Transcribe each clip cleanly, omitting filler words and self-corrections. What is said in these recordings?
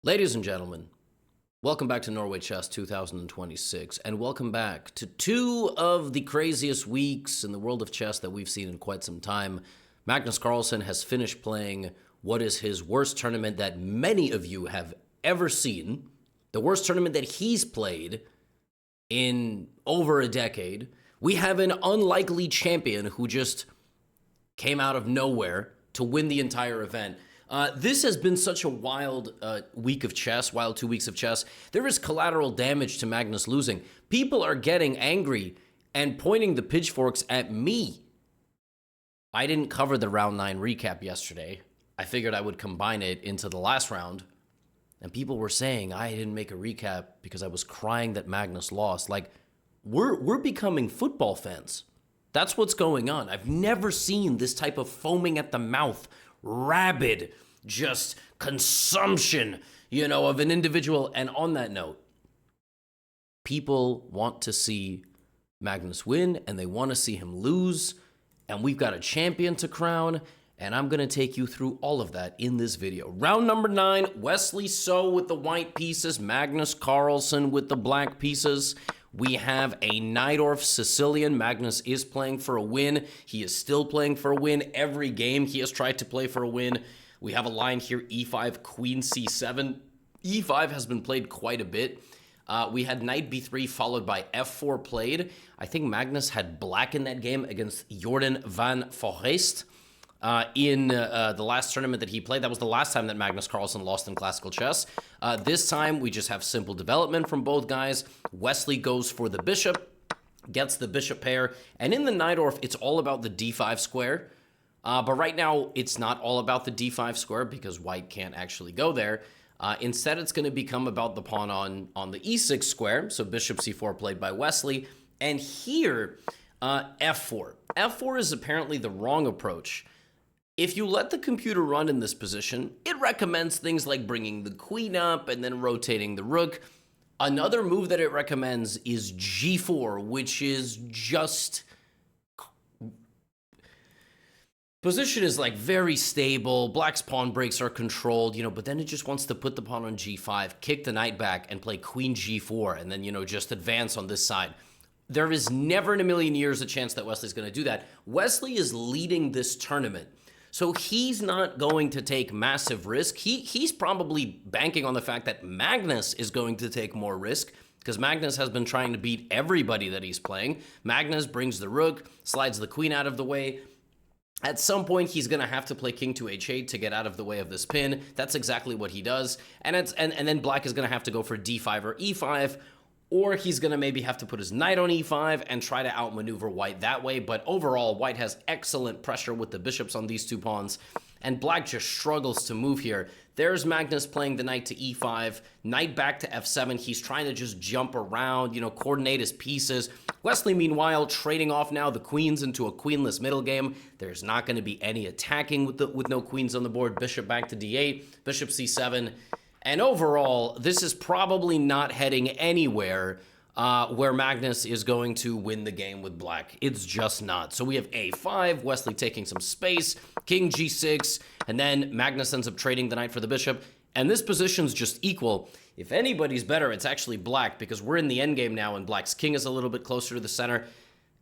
Ladies and gentlemen, welcome back to Norway Chess 2026, and welcome back to two of the craziest weeks in the world of chess that we've seen in quite some time. Magnus Carlsen has finished playing what is his worst tournament that many of you have ever seen, the worst tournament that he's played in over a decade. We have an unlikely champion who just came out of nowhere to win the entire event. This has been such a wild week of chess, wild 2 weeks of chess. There is collateral damage to Magnus losing. People are getting angry and pointing the pitchforks at me. I didn't cover the round 9 recap yesterday. I figured I would combine it into the last round. And people were saying I didn't make a recap because I was crying that Magnus lost. Like, we're becoming football fans. That's what's going on. I've never seen this type of foaming at the mouth, rabid, just consumption, of an individual. And on that note, people want to see Magnus win and they want to see him lose. And we've got a champion to crown. And I'm going to take you through all of that in this video. Round number 9, Wesley So with the white pieces, Magnus Carlsen with the black pieces. We have a Najdorf Sicilian. Magnus is playing for a win. He is still playing for a win. Every game he has tried to play for a win. We have a line here, e5, queen c7. e5 has been played quite a bit. We had knight b3 followed by f4 played. I think Magnus had black in that game against Jordan van Foreest. In the last tournament that he played. That was the last time that Magnus Carlsen lost in classical chess. This time, we just have simple development from both guys. Wesley goes for the bishop, gets the bishop pair, and in the Najdorf, it's all about the d5 square. But right now, it's not all about the d5 square because white can't actually go there. Instead, it's going to become about the pawn on the e6 square, so bishop c4 played by Wesley. And here, f4. f4 is apparently the wrong approach. If you let the computer run in this position, it recommends things like bringing the queen up and then rotating the rook. Another move that it recommends is g4, which is just... Position is like very stable, black's pawn breaks are controlled, but then it just wants to put the pawn on g5, kick the knight back, and play queen g4, and then, just advance on this side. There is never in a million years a chance that Wesley's going to do that. Wesley is leading this tournament. So he's not going to take massive risk. He's probably banking on the fact that Magnus is going to take more risk because Magnus has been trying to beat everybody that he's playing. Magnus brings the rook, slides the queen out of the way. At some point, he's going to have to play king to h8 to get out of the way of this pin. That's exactly what he does. And then black is going to have to go for d5 or e5, or he's going to maybe have to put his knight on e5 and try to outmaneuver white that way. But overall, white has excellent pressure with the bishops on these two pawns, and black just struggles to move here. There's Magnus playing the knight to e5, knight back to f7. He's trying to just jump around, coordinate his pieces. Wesley, meanwhile, trading off now the queens into a queenless middle game. There's not going to be any attacking with no queens on the board. Bishop back to d8, bishop c7. And overall, this is probably not heading anywhere where Magnus is going to win the game with black. It's just not. So we have a5, Wesley taking some space, king g6, and then Magnus ends up trading the knight for the bishop. And this position's just equal. If anybody's better, it's actually black because we're in the endgame now and black's king is a little bit closer to the center.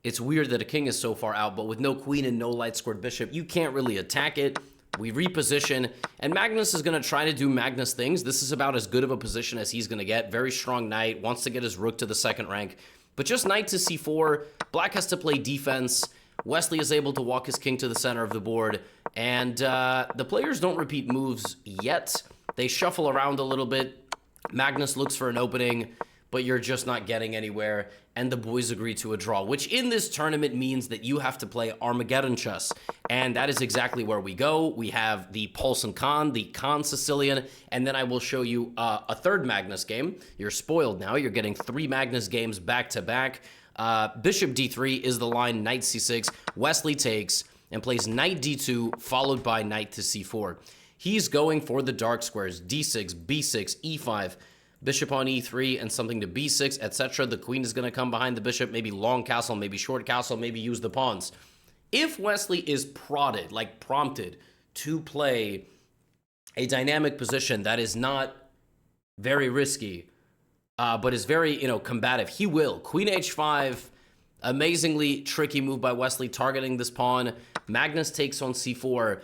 It's weird that a king is so far out, but with no queen and no light-scored bishop, you can't really attack it. We reposition, and Magnus is going to try to do Magnus things. This is about as good of a position as he's going to get. Very strong knight, wants to get his rook to the second rank. But just knight to c4, black has to play defense. Wesley is able to walk his king to the center of the board, and the players don't repeat moves yet. They shuffle around a little bit. Magnus looks for an opening, but you're just not getting anywhere, and the boys agree to a draw, which in this tournament means that you have to play Armageddon chess, and that is exactly where we go. We have the Paulsen Khan, the Khan Sicilian, and then I will show you a third Magnus game. You're spoiled now. You're getting 3 Magnus games back-to-back. Bishop d3 is the line, knight c6. Wesley takes and plays knight d2, followed by knight to c4. He's going for the dark squares, d6, b6, e5, bishop on e3, and something to b6, etc. The queen is going to come behind the bishop, maybe long castle, maybe short castle, maybe use the pawns. If Wesley is prompted to play a dynamic position that is not Very risky, but is very, combative. He will. Queen h5, amazingly tricky move by Wesley, targeting this pawn. Magnus takes on c4.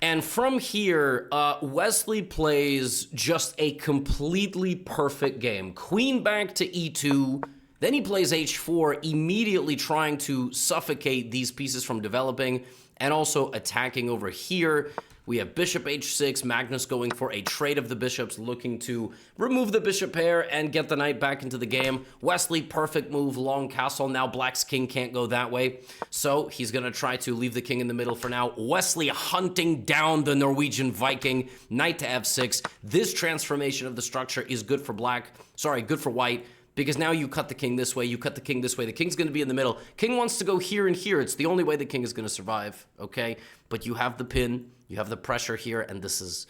And from here, Wesley plays just a completely perfect game. Queen back to e2, then he plays h4, immediately trying to suffocate these pieces from developing, and also attacking over here. We have bishop h6, Magnus going for a trade of the bishops, looking to remove the bishop pair and get the knight back into the game. Wesley, perfect move, long castle. Now black's king can't go that way, so he's going to try to leave the king in the middle for now. Wesley hunting down the Norwegian Viking, knight to f6. This transformation of the structure is good for good for white, because now you cut the king this way, you cut the king this way. The king's going to be in the middle. King wants to go here and here. It's the only way the king is going to survive, okay? But you have the pin, you have the pressure here, and this is...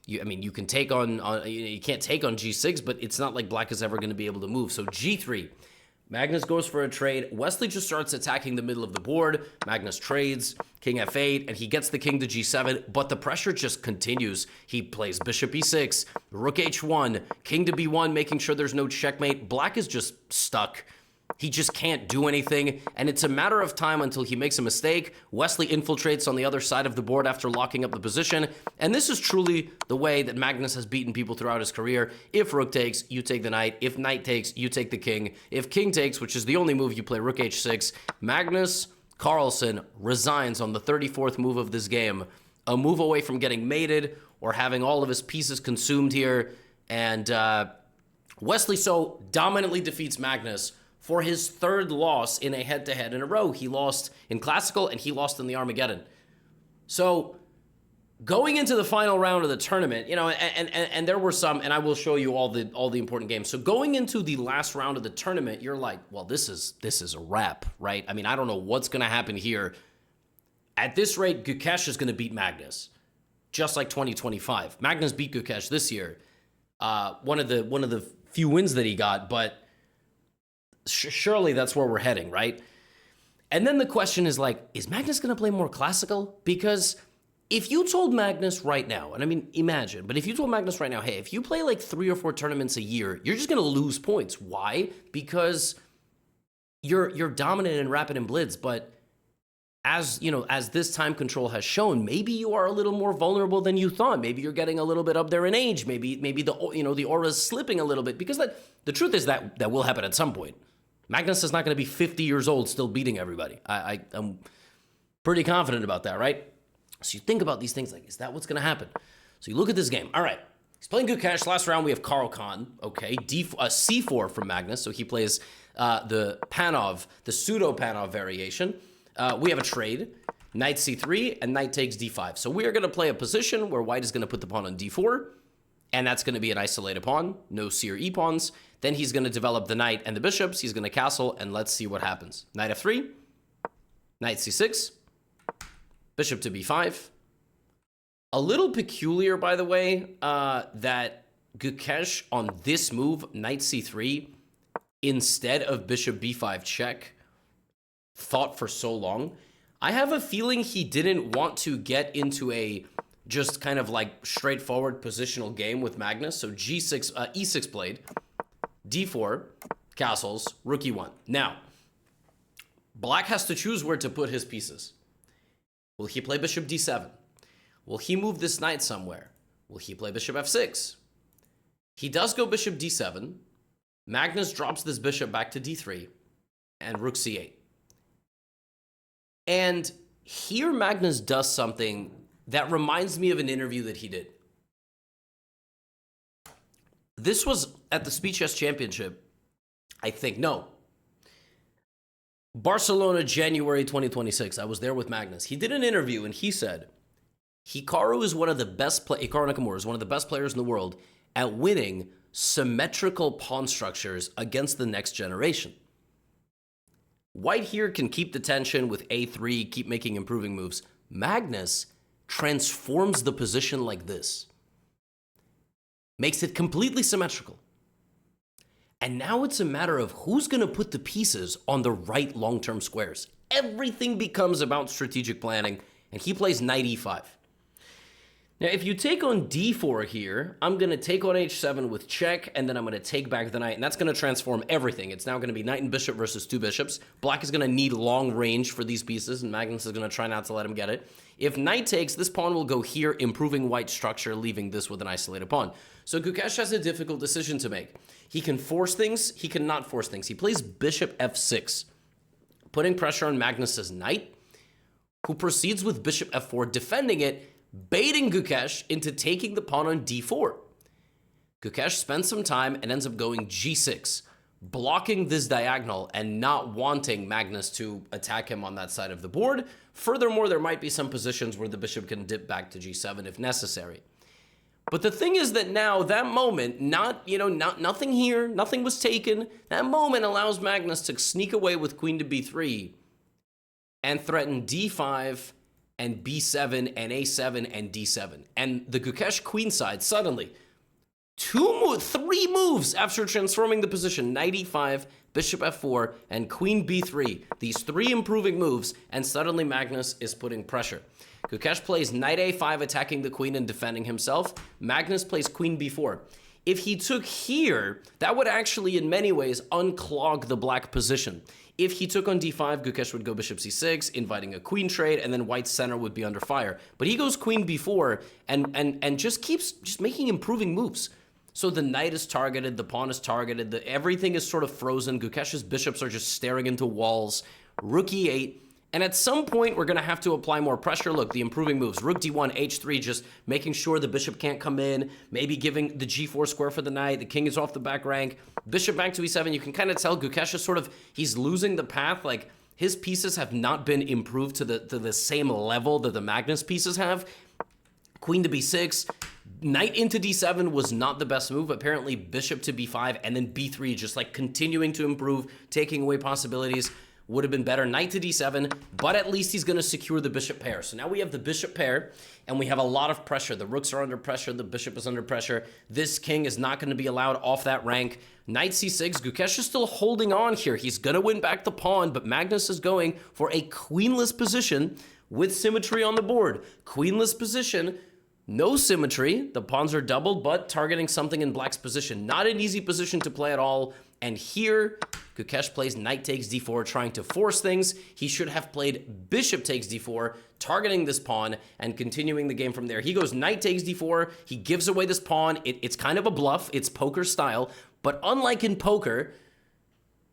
you can take on... you can't take on g6, but it's not like black is ever going to be able to move. So g3. Magnus goes for a trade. Wesley just starts attacking the middle of the board. Magnus trades, king f8, and he gets the king to g7, but the pressure just continues. He plays bishop e6, rook h1, king to b1, making sure there's no checkmate. Black is just stuck. He just can't do anything, and it's a matter of time until he makes a mistake. Wesley infiltrates on the other side of the board after locking up the position, and this is truly the way that Magnus has beaten people throughout his career. If rook takes, you take the knight. If knight takes, you take the king. If king takes, which is the only move, you play rook h6. Magnus Carlsen resigns on the 34th move of this game, a move away from getting mated or having all of his pieces consumed here, and Wesley so dominantly defeats Magnus for his third loss in a head-to-head in a row. He lost in Classical, and he lost in the Armageddon. So, going into the final round of the tournament, and there were some, and I will show you all the important games. So, going into the last round of the tournament, you're like, well, this is a wrap, right? I mean, I don't know what's going to happen here. At this rate, Gukesh is going to beat Magnus, just like 2025. Magnus beat Gukesh this year. One of the few wins that he got, but surely that's where we're heading, right? And then the question is like, is Magnus going to play more classical? Because if you told Magnus right now, and I mean, imagine, but if you told Magnus right now, hey, if you play like 3 or 4 tournaments a year, you're just going to lose points. Why? Because you're dominant in rapid and blitz, but as this time control has shown, maybe you are a little more vulnerable than you thought. Maybe you're getting a little bit up there in age. Maybe the aura's slipping a little bit, because the truth is that will happen at some point. Magnus is not going to be 50 years old still beating everybody. I'm pretty confident about that, right? So you think about these things like, is that what's going to happen? So you look at this game. All right, he's playing Gukesh. Last round we have Carlsen. Okay, c4 from Magnus. So he plays the pseudo-Panov variation. We have a trade, knight c3, and knight takes d5. So we are going to play a position where white is going to put the pawn on d4, and that's going to be an isolated pawn, no c or e pawns. Then he's going to develop the knight and the bishops. He's going to castle, and let's see what happens. Knight f3, knight c6, bishop to b5. A little peculiar, by the way, that Gukesh on this move, knight c3, instead of bishop b5 check, thought for so long. I have a feeling he didn't want to get into a just kind of like straightforward positional game with Magnus. So g6, e6 played, d4, castles, rook e1. Now, black has to choose where to put his pieces. Will he play bishop d7? Will he move this knight somewhere? Will he play bishop f6? He does go bishop d7. Magnus drops this bishop back to d3 and rook c8. And here Magnus does something that reminds me of an interview that he did. This was at the Speed Chess Championship, I think. No. Barcelona, January 2026. I was there with Magnus. He did an interview and he said, Hikaru is one of the best Hikaru Nakamura is one of the best players in the world at winning symmetrical pawn structures against the next generation. White here can keep the tension with a3, keep making improving moves. Magnus transforms the position like this. Makes it completely symmetrical. And now it's a matter of who's going to put the pieces on the right long-term squares. Everything becomes about strategic planning, and he plays knight e5. Now, if you take on d4 here, I'm going to take on h7 with check, and then I'm going to take back the knight, and that's going to transform everything. It's now going to be knight and bishop versus two bishops. Black is going to need long range for these pieces, and Magnus is going to try not to let him get it. If knight takes, this pawn will go here, improving white's structure, leaving this with an isolated pawn. So Gukesh has a difficult decision to make. He can force things, he cannot force things. He plays bishop f6, putting pressure on Magnus's knight, who proceeds with bishop f4, defending it, baiting Gukesh into taking the pawn on d4. Gukesh spends some time and ends up going g6, blocking this diagonal and not wanting Magnus to attack him on that side of the board. Furthermore, there might be some positions where the bishop can dip back to g7 if necessary. But the thing is that now, that moment, nothing here, nothing was taken, that moment allows Magnus to sneak away with queen to b3 and threaten d5 and b7 and a7 and d7. And the Gukesh queenside suddenly, three moves after transforming the position, knight e5, bishop f4, and queen b3. These three improving moves, and suddenly Magnus is putting pressure. Gukesh plays knight a5, attacking the queen and defending himself. Magnus plays queen b4. If he took here, that would actually, in many ways, unclog the black position. If he took on d5, Gukesh would go bishop c6, inviting a queen trade, and then white's center would be under fire. But he goes queen b4 and just keeps making improving moves. So the knight is targeted, the pawn is targeted, everything is sort of frozen. Gukesh's bishops are just staring into walls. Rook e8. And at some point, we're going to have to apply more pressure. Look, the improving moves. Rook d1, h3, just making sure the bishop can't come in. Maybe giving the g4 square for the knight. The king is off the back rank. Bishop back to e7. You can kind of tell Gukesh is he's losing the path. Like, his pieces have not been improved to the same level that the Magnus pieces have. Queen to b6. Knight into d7 was not the best move. Apparently, bishop to b5 and then b3, just like continuing to improve, taking away possibilities. Would have been better. Knight to d7, but at least he's going to secure the bishop pair. So now we have the bishop pair, and we have a lot of pressure. The rooks are under pressure. The bishop is under pressure. This king is not going to be allowed off that rank. Knight c6. Gukesh is still holding on here. He's going to win back the pawn, but Magnus is going for a queenless position with symmetry on the board. Queenless position, no symmetry. The pawns are doubled, but targeting something in black's position. Not an easy position to play at all. And here, Gukesh plays knight takes d4, trying to force things. He should have played bishop takes d4, targeting this pawn and continuing the game from there. He goes knight takes d4. He gives away this pawn. It's kind of a bluff. It's poker style. But unlike in poker,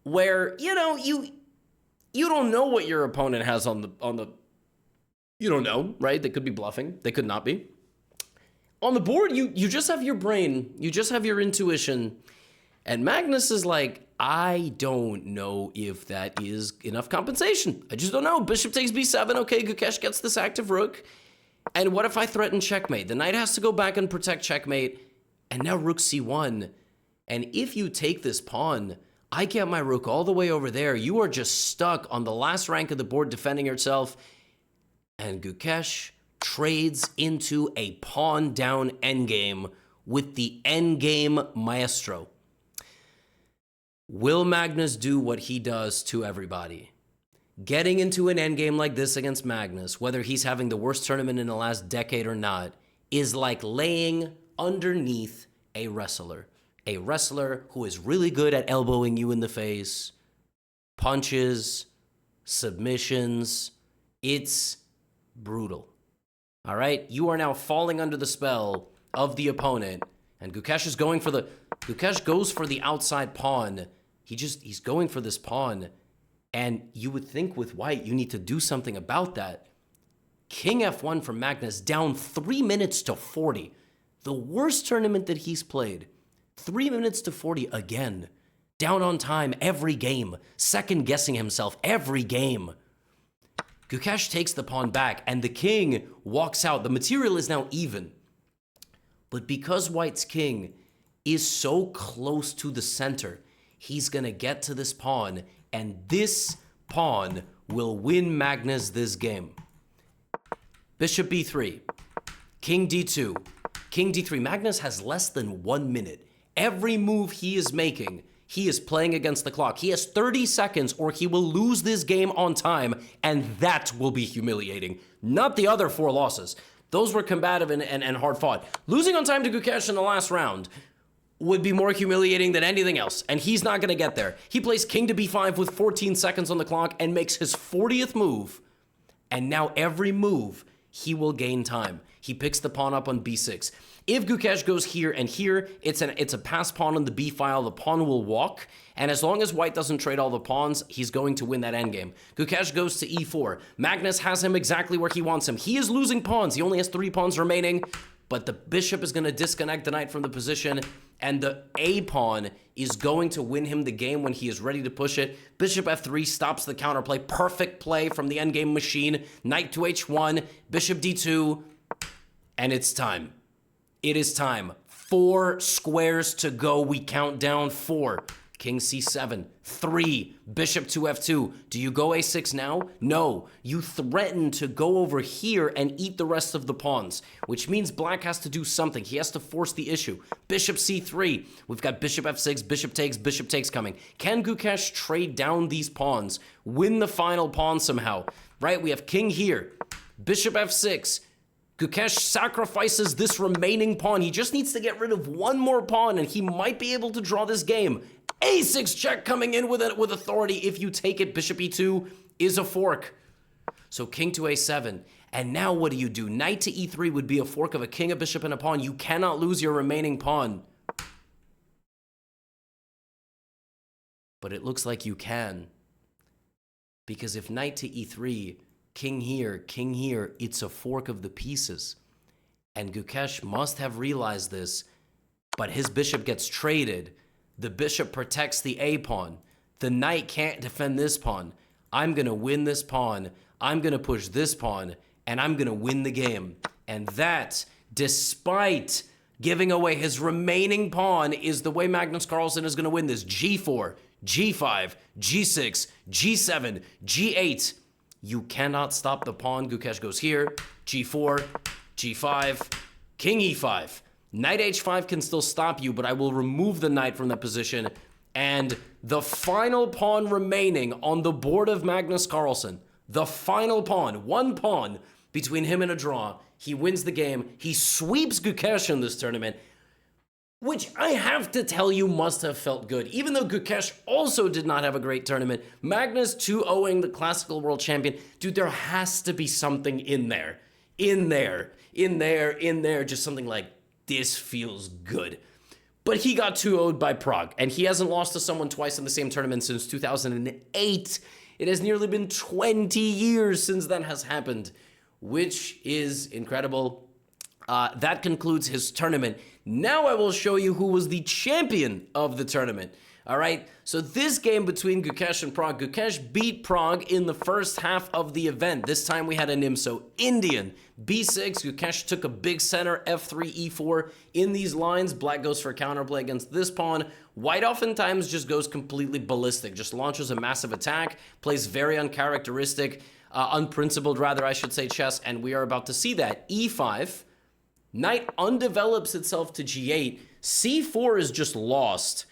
where, you don't know what your opponent has on the you don't know, right? They could be bluffing. They could not be. On the board, you just have your brain. You just have your intuition. And Magnus is like, I don't know if that is enough compensation. I just don't know. Bishop takes b7. Okay, Gukesh gets this active rook. And what if I threaten checkmate? The knight has to go back and protect checkmate. And now rook c1. And if you take this pawn, I get my rook all the way over there. You are just stuck on the last rank of the board defending yourself. And Gukesh trades into a pawn down endgame with the endgame maestro. Will Magnus do what he does to everybody? Getting into an endgame like this against Magnus, whether he's having the worst tournament in the last decade or not, is like laying underneath a wrestler. A wrestler who is really good at elbowing you in the face, punches, submissions. It's brutal. All right? You are now falling under the spell of the opponent, and Gukesh goes for the outside pawn. He's going for this pawn, and you would think with white, you need to do something about that. King f1 from Magnus, down 3 minutes to 40. The worst tournament that he's played. 3 minutes to 40 again. Down on time every game. Second guessing himself every game. Gukesh takes the pawn back, and the king walks out. The material is now even. But because white's king is so close to the center, he's going to get to this pawn, and this pawn will win Magnus this game. Bishop b3, king d2, king d3. Magnus has less than 1 minute. Every move he is making, he is playing against the clock. He has 30 seconds or he will lose this game on time, and that will be humiliating. Not the other 4 losses. Those were combative and hard fought. Losing on time to Gukesh in the last round would be more humiliating than anything else, and he's not going to get there. He plays king to b5 with 14 seconds on the clock and makes his 40th move, and now every move, he will gain time. He picks the pawn up on b6. If Gukesh goes here and here, it's a pass pawn on the b file. The pawn will walk, and as long as white doesn't trade all the pawns, he's going to win that endgame. Gukesh goes to e4. Magnus has him exactly where he wants him. He is losing pawns. He only has 3 pawns remaining, but the bishop is going to disconnect the knight from the position, and the a pawn is going to win him the game when he is ready to push it. Bishop f3 stops the counterplay. Perfect play from the endgame machine. Knight to h1, bishop d2, and it's time. It is time. 4 squares to go. We count down 4. King c7, 3, bishop to f2. Do you go a6 now? No. You threaten to go over here and eat the rest of the pawns, which means black has to do something. He has to force the issue. Bishop c3. We've got bishop f6, bishop takes coming. Can Gukesh trade down these pawns? Win the final pawn somehow? Right? We have king here. Bishop f6. Gukesh sacrifices this remaining pawn. He just needs to get rid of one more pawn, and he might be able to draw this game. A6 check coming in with authority. If you take it, bishop e2 is a fork. So king to a7. And now what do? Knight to e3 would be a fork of a king, a bishop, and a pawn. You cannot lose your remaining pawn. But it looks like you can. Because if knight to e3, king here, it's a fork of the pieces. And Gukesh must have realized this, but his bishop gets traded. The bishop protects the a pawn. The knight can't defend this pawn. I'm going to win this pawn. I'm going to push this pawn, and I'm going to win the game. And that, despite giving away his remaining pawn, is the way Magnus Carlsen is going to win this. g4, g5, g6, g7, g8. You cannot stop the pawn. Gukesh goes here, g4, g5, king e5. Knight h5 can still stop you, but I will remove the knight from that position. And the final pawn remaining on the board of Magnus Carlsen, the final pawn, one pawn between him and a draw. He wins the game. He sweeps Gukesh in this tournament, which I have to tell you must have felt good. Even though Gukesh also did not have a great tournament, Magnus 2-0ing the classical world champion. Dude, there has to be something in there. Just something like, this feels good. But he got 2-0'd by Pragg, and he hasn't lost to someone twice in the same tournament since 2008. It has nearly been 20 years since that has happened, which is incredible. That concludes his tournament. Now I will show you who was the champion of the tournament. All right, so this game between Gukesh and Pragg, Gukesh beat Pragg in the first half of the event. This time we had an IMSO Indian. B6, Gukesh took a big center, F3, E4. In these lines, black goes for counterplay against this pawn. White oftentimes just goes completely ballistic, just launches a massive attack, plays very uncharacteristic, unprincipled rather, I should say, chess, and we are about to see that. E5, knight undevelops itself to G8. C4 is just lost.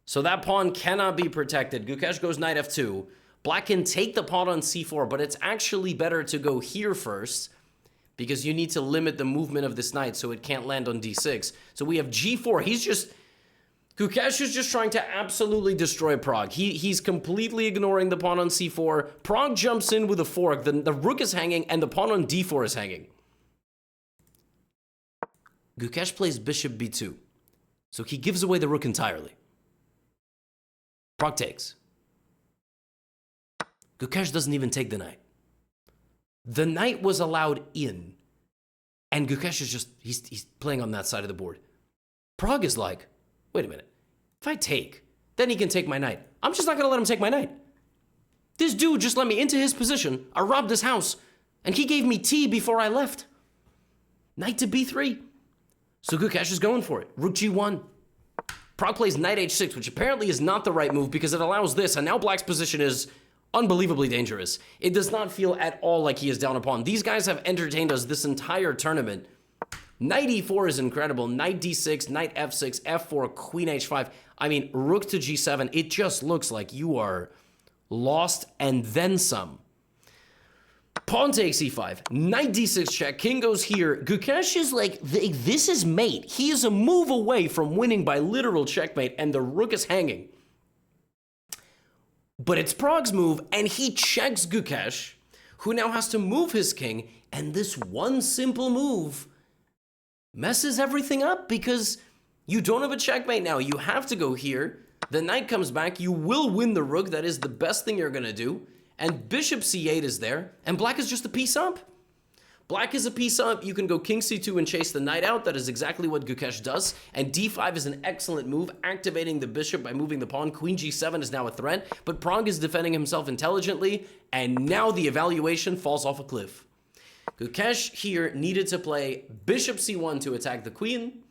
So that pawn cannot be protected. Gukesh goes knight f2. Black can take the pawn on c4, but it's actually better to go here first because you need to limit the movement of this knight so it can't land on d6. So we have g4. Gukesh is just trying to absolutely destroy Pragg. He's completely ignoring the pawn on c4. Pragg jumps in with a fork. The rook is hanging and the pawn on d4 is hanging. Gukesh plays bishop b2. So he gives away the rook entirely. Pragg takes. Gukesh doesn't even take the knight. The knight was allowed in, and Gukesh is just, he's playing on that side of the board. Pragg is like, wait a minute, if I take, then he can take my knight. I'm just not gonna let him take my knight. This dude just let me into his position, I robbed his house, and he gave me T before I left. Knight to b3. So Gukesh is going for it. Rook g1. Pragg plays knight h6, which apparently is not the right move because it allows this, and now black's position is unbelievably dangerous. It does not feel at all like he is down a pawn. These guys have entertained us this entire tournament. Knight e4 is incredible. Knight d6, knight f6, f4, queen h5. I mean, rook to g7. It just looks like you are lost and then some. Pawn takes e5, knight d6 check, king goes here. Gukesh is like, this is mate. He is a move away from winning by literal checkmate, and the rook is hanging. But it's Prag's move, and he checks Gukesh, who now has to move his king, and this one simple move messes everything up because you don't have a checkmate now. You have to go here. The knight comes back. You will win the rook. That is the best thing you're going to do. And bishop c8 is there, and black is just a piece up. Black is a piece up. You can go king c2 and chase the knight out. That is exactly what Gukesh does. And d5 is an excellent move, activating the bishop by moving the pawn. Queen g7 is now a threat, but Pragg is defending himself intelligently, and now the evaluation falls off a cliff. Gukesh here needed to play bishop c1 to attack the queen,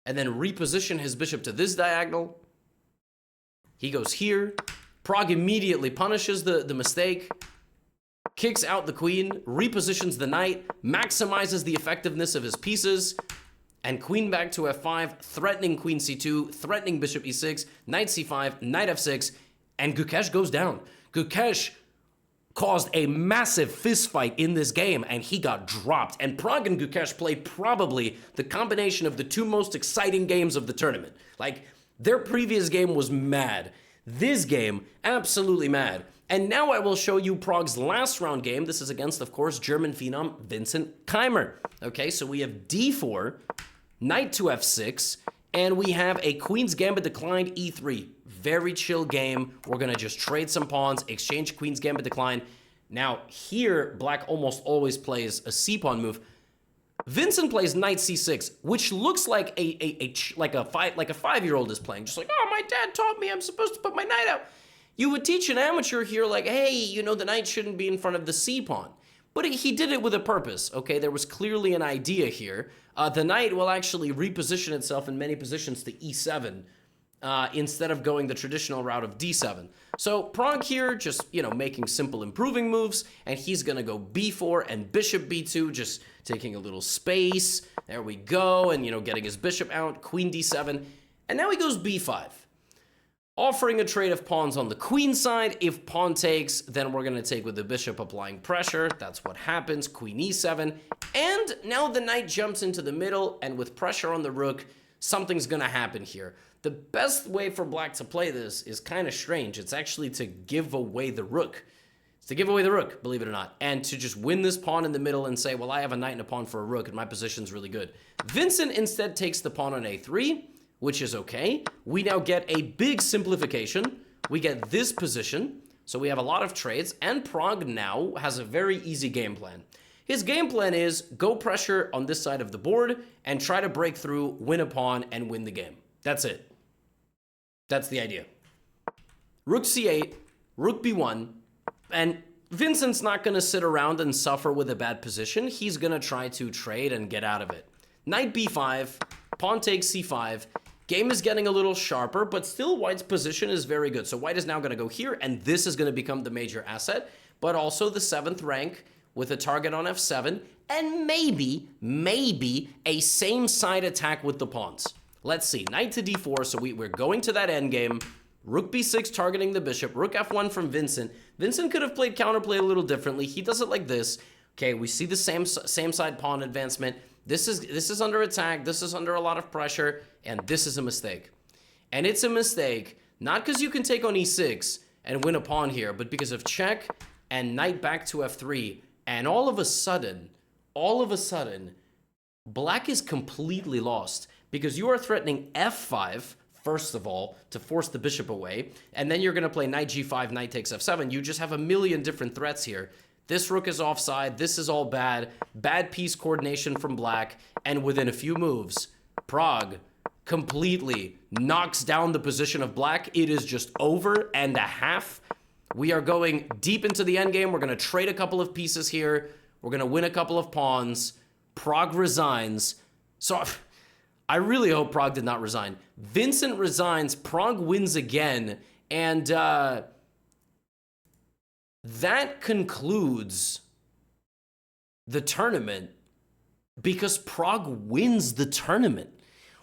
and then reposition his bishop to this diagonal. He goes here. Pragg immediately punishes the mistake, kicks out the queen, repositions the knight, maximizes the effectiveness of his pieces, and queen back to f5, threatening queen c2, threatening bishop e6, knight c5, knight f6, and Gukesh goes down. Gukesh caused a massive fist fight in this game, and he got dropped. And Pragg and Gukesh played probably the combination of the two most exciting games of the tournament. Like, their previous game was mad. This game, absolutely mad. And now I will show you Pragg's last round game. This is against, of course, German phenom Vincent Keymer. Okay, so we have d4, knight to f6, and we have a queen's gambit declined e3. Very chill game. We're going to just trade some pawns, exchange queen's gambit decline. Now, here, black almost always plays a c-pawn move. Vincent plays knight c6, which looks like a 5-year-old is playing. Just like, oh, my dad taught me I'm supposed to put my knight out. You would teach an amateur here like, hey, you know, the knight shouldn't be in front of the c-pawn. But he did it with a purpose, okay? There was clearly an idea here. The knight will actually reposition itself in many positions to e7 instead of going the traditional route of d7. So Pragg here just, you know, making simple improving moves, and he's going to go b4 and bishop b2, just taking a little space. There we go, and, you know, getting his bishop out, queen d7, and now he goes b5. Offering a trade of pawns on the queen side. If pawn takes, then we're going to take with the bishop applying pressure. That's what happens. Queen e7. And now the knight jumps into the middle, and with pressure on the rook, something's going to happen here. The best way for black to play this is kind of strange. It's actually to give away the rook. It's to give away the rook, believe it or not, and to just win this pawn in the middle and say, well, I have a knight and a pawn for a rook, and my position's really good. Vincent instead takes the pawn on a3, which is okay. We now get a big simplification. We get this position, so we have a lot of trades, and Pragg now has a very easy game plan. His game plan is go pressure on this side of the board and try to break through, win a pawn, and win the game. That's it. That's the idea. Rook c8, rook b1, and Vincent's not going to sit around and suffer with a bad position. He's going to try to trade and get out of it. Knight b5, pawn takes c5. Game is getting a little sharper, but still White's position is very good. So White is now going to go here, and this is going to become the major asset, but also the 7th rank with a target on f7, and maybe a same-side attack with the pawns. Let's see, knight to d4, so we're going to that endgame. Rook b6 targeting the bishop, rook f1 from Vincent. Vincent could have played counterplay a little differently. He does it like this. Okay, we see the same side pawn advancement. This is under attack, this is under a lot of pressure, and this is a mistake. And it's a mistake, not because you can take on e6 and win a pawn here, but because of check and knight back to f3, and all of a sudden, black is completely lost, because you are threatening f5, first of all, to force the bishop away, and then you're going to play knight g5, knight takes f7. You just have a million different threats here. This rook is offside, this is all bad piece coordination from black, and within a few moves, Pragg completely knocks down the position of black. It is just over and a half. We are going deep into the endgame. We're going to trade a couple of pieces here. We're going to win a couple of pawns. Pragg resigns. So I really hope Pragg did not resign. Vincent resigns, Pragg wins again, and that concludes the tournament because Pragg wins the tournament.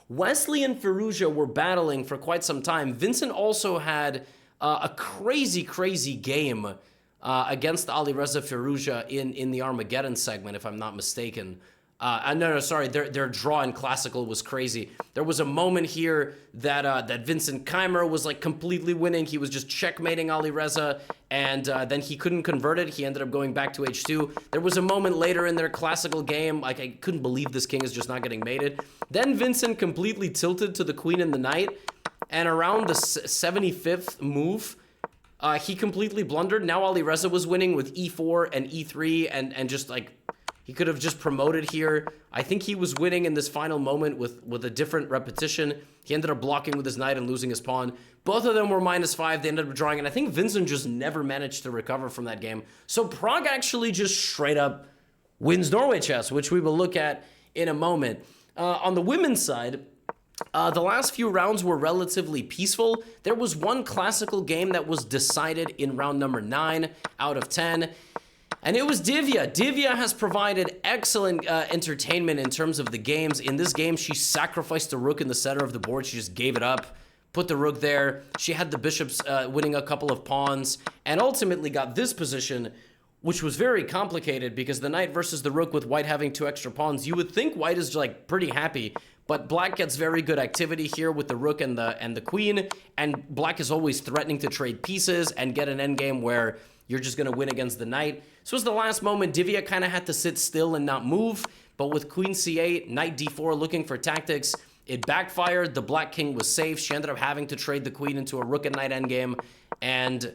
Wesley and Firouzja were battling for quite some time. Vincent also had a crazy game against Alireza Firouzja in the Armageddon segment, if I'm not mistaken. No, sorry, their draw in Classical was crazy. There was a moment here that Vincent Keymer was like completely winning. He was just checkmating Alireza, and then he couldn't convert it. He ended up going back to H2. There was a moment later in their Classical game, like I couldn't believe this king is just not getting mated. Then Vincent completely tilted to the queen and the knight, and around the 75th move, he completely blundered. Now Alireza was winning with E4 and E3 and just like, he could have just promoted here. I think he was winning in this final moment with a different repetition. He ended up blocking with his knight and losing his pawn. Both of them were -5. They ended up drawing, and I think Vincent just never managed to recover from that game. So Pragg actually just straight up wins Norway chess, which we will look at in a moment. On the women's side, the last few rounds were relatively peaceful. There was one Classical game that was decided in round number 9 out of 10. And it was Divya. Divya has provided excellent entertainment in terms of the games. In this game, she sacrificed the rook in the center of the board. She just gave it up, put the rook there. She had the bishops winning a couple of pawns, and ultimately got this position, which was very complicated because the knight versus the rook with white having 2 extra pawns. You would think white is like pretty happy, but black gets very good activity here with the rook and the queen, and black is always threatening to trade pieces and get an endgame where you're just going to win against the knight. So it was the last moment. Divya kind of had to sit still and not move, but with queen c8, knight d4 looking for tactics, it backfired. The black king was safe. She ended up having to trade the queen into a rook and knight endgame, and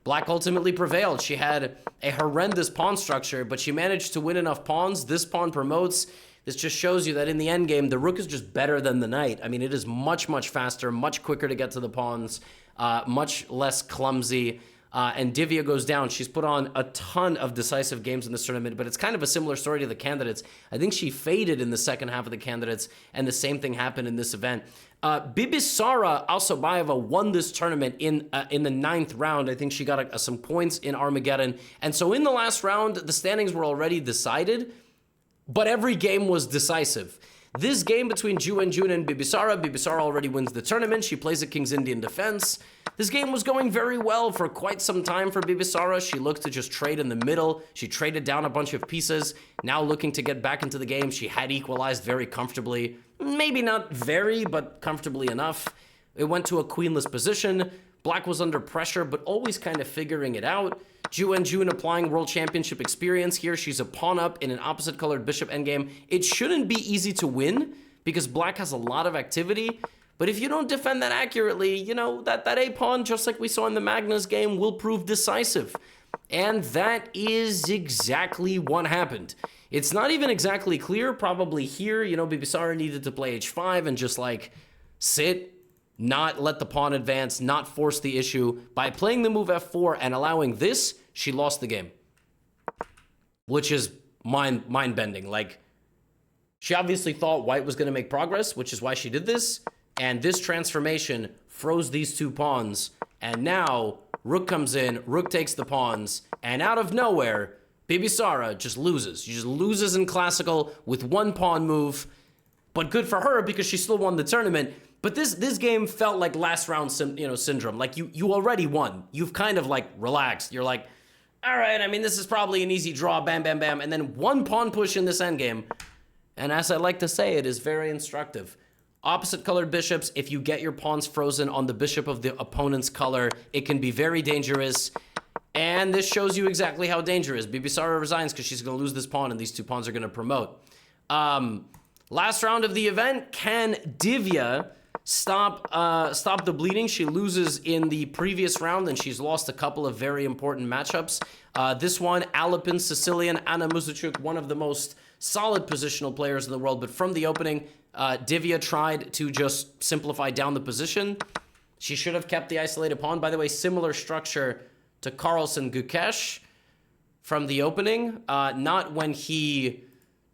black ultimately prevailed. She had a horrendous pawn structure, but she managed to win enough pawns. This pawn promotes. This just shows you that in the endgame, the rook is just better than the knight. I mean, it is much, much faster, much quicker to get to the pawns, much less clumsy. And Divya goes down. She's put on a ton of decisive games in this tournament, but it's kind of a similar story to the candidates. I think she faded in the second half of the candidates, and the same thing happened in this event. Bibisara Alsobayeva won this tournament in the 9th round. I think she got some points in Armageddon. And so in the last round, the standings were already decided, but every game was decisive. This game between Ju and Bibisara already wins the tournament. She plays a King's Indian defense. This game was going very well for quite some time for Bibisara. She looked to just trade in the middle. She traded down a bunch of pieces. Now looking to get back into the game. She had equalized very comfortably. Maybe not very, but comfortably enough. It went to a queenless position. Black was under pressure, but always kind of figuring it out. Ju applying world championship experience here. She's a pawn up in an opposite colored bishop endgame. It shouldn't be easy to win because black has a lot of activity. But if you don't defend that accurately, you know, that A pawn, just like we saw in the Magnus game, will prove decisive. And that is exactly what happened. It's not even exactly clear. Probably here, you know, Bibisara needed to play h5 and just like sit, not let the pawn advance, not force the issue. By playing the move f4 and allowing this, she lost the game. Which is mind-bending. Like, she obviously thought white was going to make progress, which is why she did this. And this transformation froze these 2 pawns. And now, rook comes in, rook takes the pawns, and out of nowhere, Bibisara just loses. She just loses in Classical with 1 pawn move. But good for her because she still won the tournament. But this game felt like last round syndrome. Like you already won. You've kind of like relaxed. You're like, all right, I mean, this is probably an easy draw, bam, bam, bam. And then 1 pawn push in this endgame. And as I like to say, it is very instructive. Opposite colored bishops, if you get your pawns frozen on the bishop of the opponent's color, it can be very dangerous. And this shows you exactly how dangerous. Bibisara resigns because she's going to lose this pawn, and these 2 pawns are going to promote. Last round of the event, can Divya stop the bleeding? She loses in the previous round, and she's lost a couple of very important matchups. This one, Alipin, Sicilian, Anna Muzichuk, one of the most solid positional players in the world. But from the opening, Divya tried to just simplify down the position. She should have kept the isolated pawn. By the way, similar structure to Carlsen Gukesh from the opening. Not when he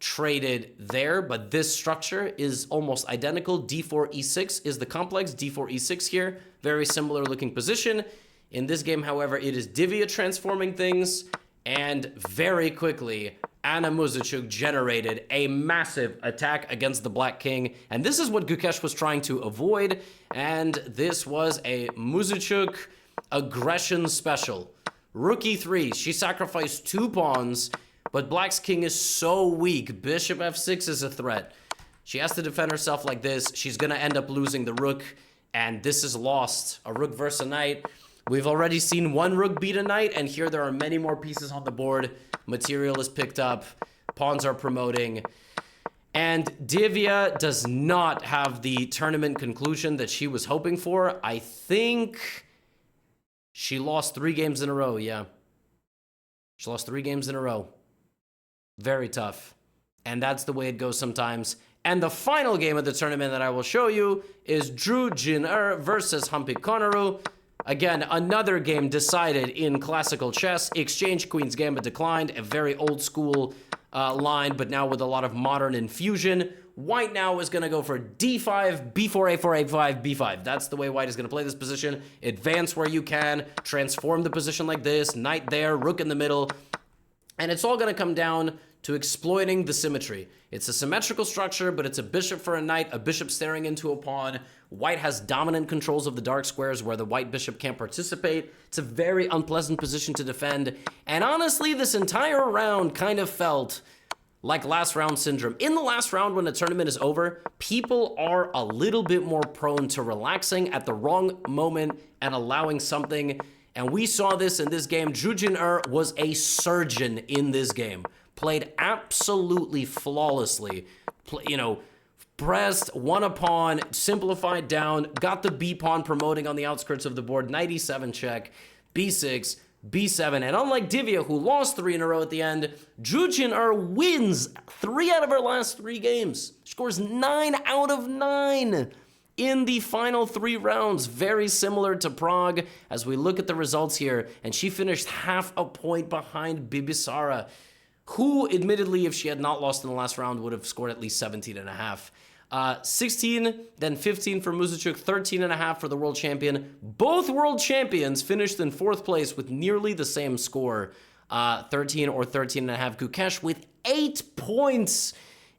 traded there, but this structure is almost identical. d4, e6 is the complex. d4, e6 here. Very similar looking position. In this game, however, it is Divya transforming things, and very quickly, Anna Muzichuk generated a massive attack against the Black King, and this is what Gukesh was trying to avoid, and this was a Muzichuk aggression special. Rook e3. She sacrificed 2 pawns, but black's king is so weak. Bishop f6 is a threat. She has to defend herself like this. She's going to end up losing the rook, and this is lost. A rook versus a knight. We've already seen 1 rook beat a knight, and here there are many more pieces on the board. Material is picked up. Pawns are promoting. And Divya does not have the tournament conclusion that she was hoping for. I think she lost 3 games in a row, yeah. She lost 3 games in a row. Very tough. And that's the way it goes sometimes. And the final game of the tournament that I will show you is Drew Jin-er versus Humpy Konaru. Again, another game decided in classical chess. Exchange Queen's Gambit declined, a very old school line, but now with a lot of modern infusion. White now is going to go for d5, b4, a4, a5, b5. That's the way white is going to play this position. Advance where you can, transform the position like this, knight there, rook in the middle. And it's all going to come down to exploiting the symmetry. It's a symmetrical structure, but it's a bishop for a knight, a bishop staring into a pawn. White has dominant controls of the dark squares where the white bishop can't participate. It's a very unpleasant position to defend. And honestly, this entire round kind of felt like last round syndrome. In the last round, when the tournament is over, people are a little bit more prone to relaxing at the wrong moment and allowing something. And we saw this in this game. Drew Jin-er was a surgeon in this game. Played absolutely flawlessly. Pressed, won a pawn, simplified down, got the B pawn promoting on the outskirts of the board, knight e7 check, b6, b7, and unlike Divya, who lost 3 in a row at the end, Drew Jin-er wins 3 out of her last 3 games. Scores 9 out of 9 in the final 3 rounds. Very similar to Prague as we look at the results here, and she finished half a point behind Bibisara, who, admittedly, if she had not lost in the last round, would have scored at least 17 and a half. 16, then 15 for Muzichuk, 13 and a half for the world champion. Both world champions finished in 4th place with nearly the same score, 13 or 13 and a half. Gukesh with 8 points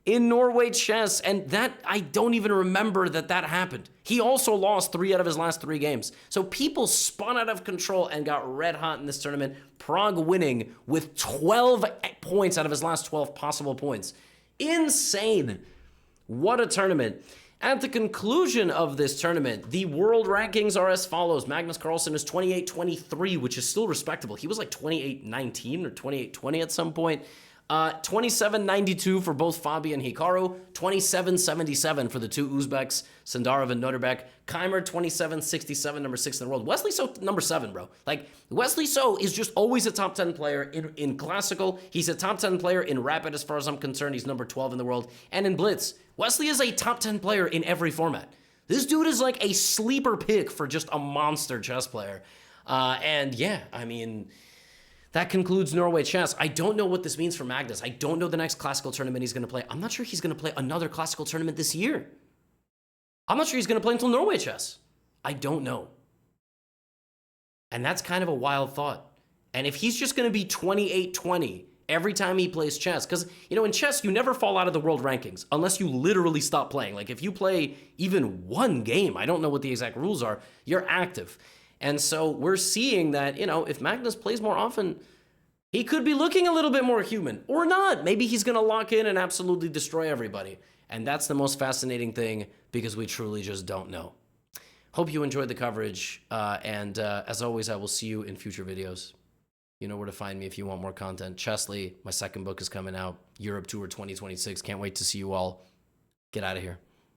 in Norway chess, and that, I don't even remember that happened. He also lost 3 out of his last 3 games. So people spun out of control and got red hot in this tournament. Prague winning with 12 points out of his last 12 possible points. Insane. What a tournament. At the conclusion of this tournament, the world rankings are as follows. Magnus Carlsen is 28-23, which is still respectable. He was like 28-19 or 28-20 at some point. 27-92 for both Fabi and Hikaru, 27-77 for the 2 Uzbeks, Sandarov and Noterbeck. Keymer, 27-67, number 6 in the world. Wesley So, number 7, bro. Like, Wesley So is just always a top 10 player in classical. He's a top 10 player in rapid, as far as I'm concerned. He's number 12 in the world. And in blitz, Wesley is a top 10 player in every format. This dude is like a sleeper pick for just a monster chess player. And yeah, I mean, that concludes Norway chess. I don't know what this means for Magnus. I don't know the next classical tournament he's going to play. I'm not sure he's going to play another classical tournament this year. I'm not sure he's going to play until Norway chess. I don't know. And that's kind of a wild thought. And if he's just going to be 28-20 every time he plays chess, because, in chess, you never fall out of the world rankings unless you literally stop playing. Like, if you play even 1 game, I don't know what the exact rules are, you're active. And so we're seeing that, if Magnus plays more often, he could be looking a little bit more human. Or not. Maybe he's going to lock in and absolutely destroy everybody. And that's the most fascinating thing, because we truly just don't know. Hope you enjoyed the coverage. And as always, I will see you in future videos. You know where to find me if you want more content. Chessly, my 2nd book is coming out. Europe Tour 2026. Can't wait to see you all. Get out of here.